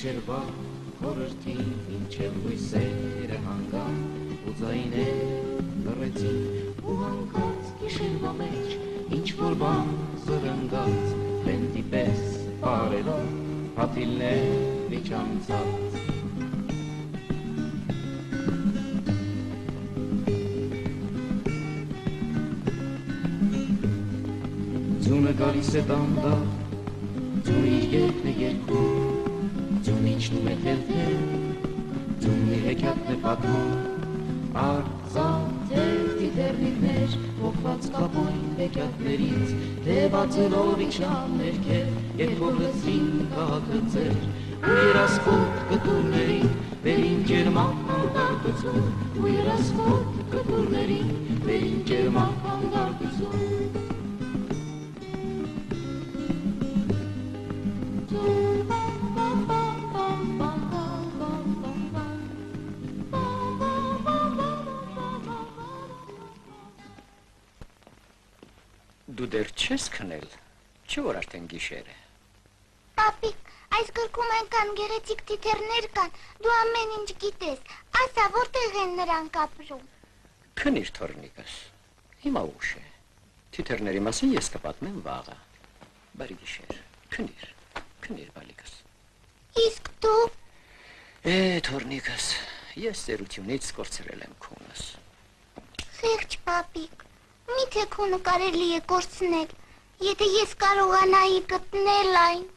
Գիշերվա խորհրդին ինչև լույսերը հանգան ու ձայներ լռեցին ու հանգած գիշերվա մեջ ինչ-որ բան զրնգաց վենտի պես պարելով հատիլներ իջանցած ձյունը գալիս է դանդաղ ձյուն իր երկն է երկում ձյուն իջնում է թել-թել ձյունն իր հեքիաթն է պատմում արծաթել տիտեռնիկներ հոգված կապույտ հեքիաթներից դեպացելով իջան ներքև երկով լծրին քաղաքացեր ու երասկոտ կտուրներին վերին ջերմակ հանդարտություն ու երասկոտ կտուրներին վերին ջերմակ հանդարտություն Դու դեռ չես քնել, չէ՞ որ արդեն գիշեր է։ Պապիկ, այս գրքում այնքան գեղեցիկ թիթեռներ կան, դու ամեն ինչ գիտես, ասա որտեղ են նրանք ապրում։ Քնիր թորնիկս, հիմա ուշ է, թիթեռների մասին ես կպատմեմ վաղը, բարի գիշեր, քնիր բալիկս։ Իսկ դու։ Թորնիկս, ես ծերությունից կորցրել եմ քունս։ Խեղճ պապիկ, միթե քունը կարելի է կորցնել, եթե ես կարողանայի գտնել այն։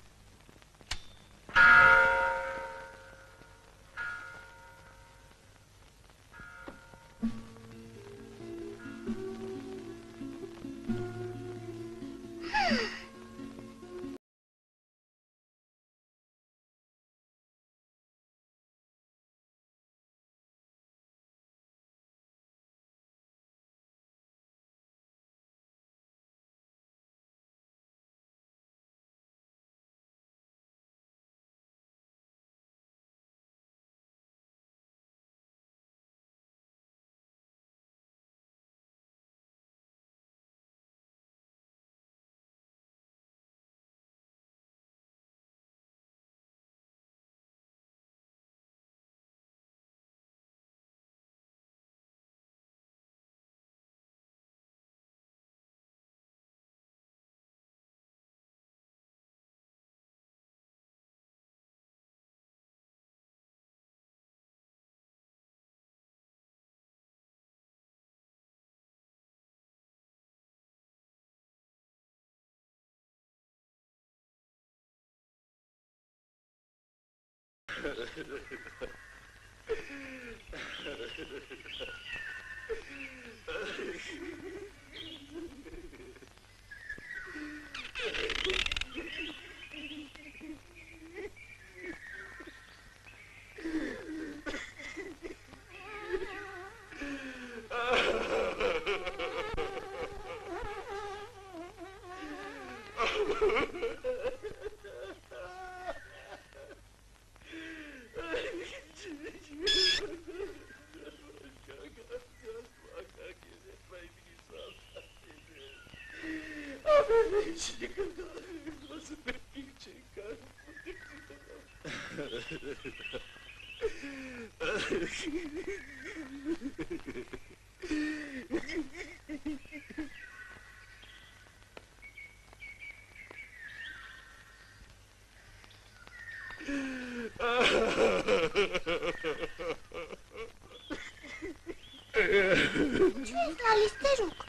Չես գալիս տերուկ։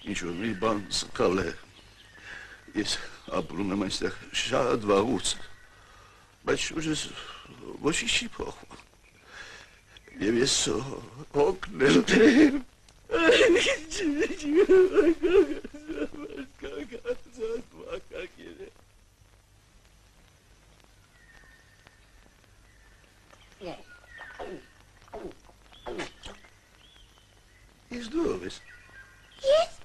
Ինչ-որ մի բան սխալ է։ Ես ապրում եմ այստեղ շատ վաղուց, բայց շուրջս ոչինչ չի փոխվում։ Եվ ես հոգնել եմ։ Ես դու ով ես։ Ես։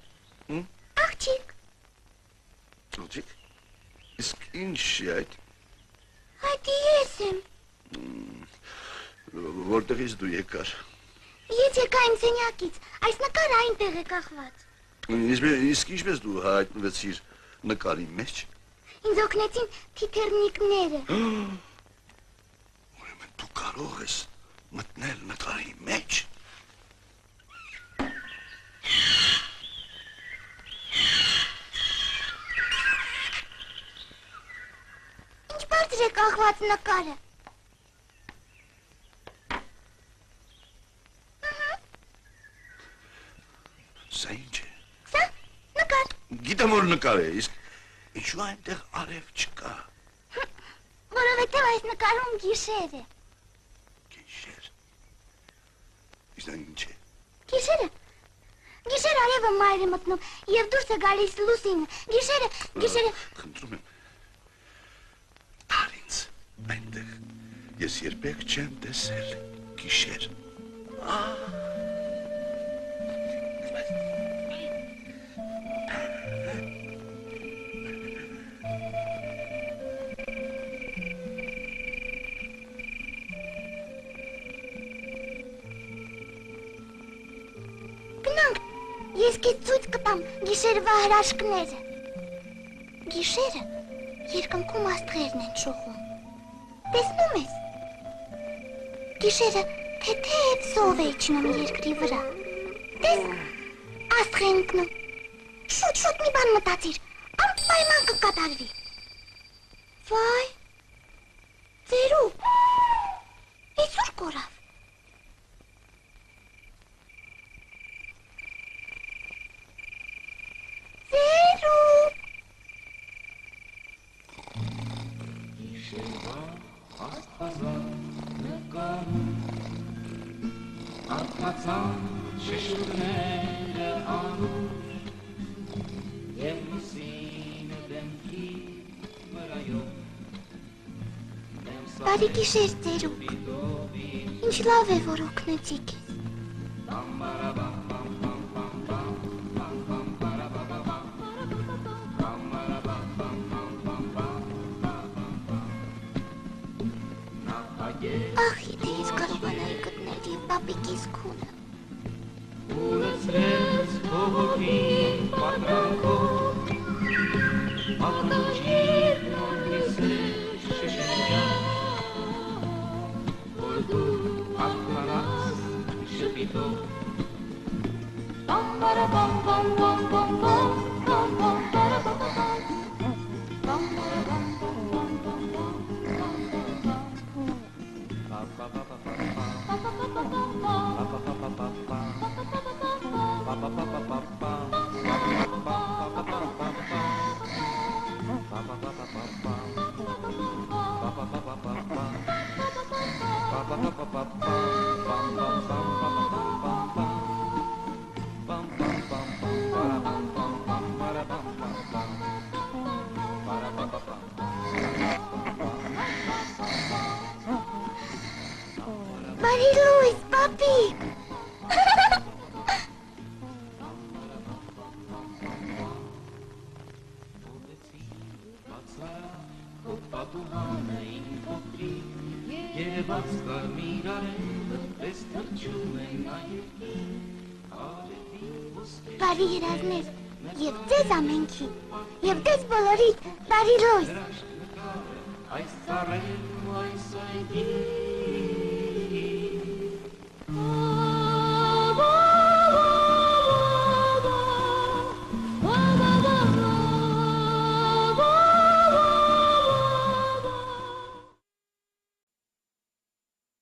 Աղջիկ։ Աղջիկ։ Իսկ ինչ է այդ։ Այդ ես եմ։ Որտեղից դու եկար։ Ես եկա իմ սենյակից, այս նկարը այնտեղ է կախված։ Իսկ ինչպես դու հայտնվեցիր նկարի մեջ։ ինձ օգնեցին թիթեռնիկները։ Ուրեմն դու կարող ես մտնել նկարի մեջ։ Ինչ բարձր է կախված նկարը։ Սա ինչ է։ Սա նկար։ Գիտեմ որ նկար է, իսկ ինչու այնտեղ արև չկա։ Որովհետև այս նկարում գիշեր է։ Գիշեր։ Իսկ դա ինչ է։ Գիշեր արևը մայր է մտնում և դուրս է գալիս լուսինը։ Գիշերը։ Խնդրում եմ։ Տար ինձ այնտեղ։ Ես երբեք չեմ տեսել գիշեր։ Գնանք, ես քեզ ցույց կտամ գիշերվա հրաշքները։ Գիշերը երկնքում աստղերն են շողում։ Տեսնում ես։ Գիշերը թեթև սով է իջնում երկրի վրա։ Տես, աստղ է ընկնում։ Շուտ մի բան մտածիր, անպայման կկատարվի։ Վայ, ծերու, այսուր կորավ։ Ծերու։ Գիշերվա աստղազարդ նկարում Արտացան շշուկները անուր Եվ լուսինը դեմքի վրայով Բարի գիշեր, ծերուկ։ Ինչ լավ է, որ օգնեցի քեզ։ Ախ, եթե ես կարողանայի գտնել և պապիկիս քունը։ Ուրացրեց փողոքի պատրանքով Ականջիր նորմիս է շշնջան Որ դու ակնարած շպիտով Բարի լույս, պապիկ։ Պատուհանը իմ փոքրի Երևաց կարմիր արևը Պես թրջում են այրի Բարի երազներ, և ձեզ ամենքի, և ձեզ բոլորիդ, բարի լույս։ Այս ծառերն ու այս այգի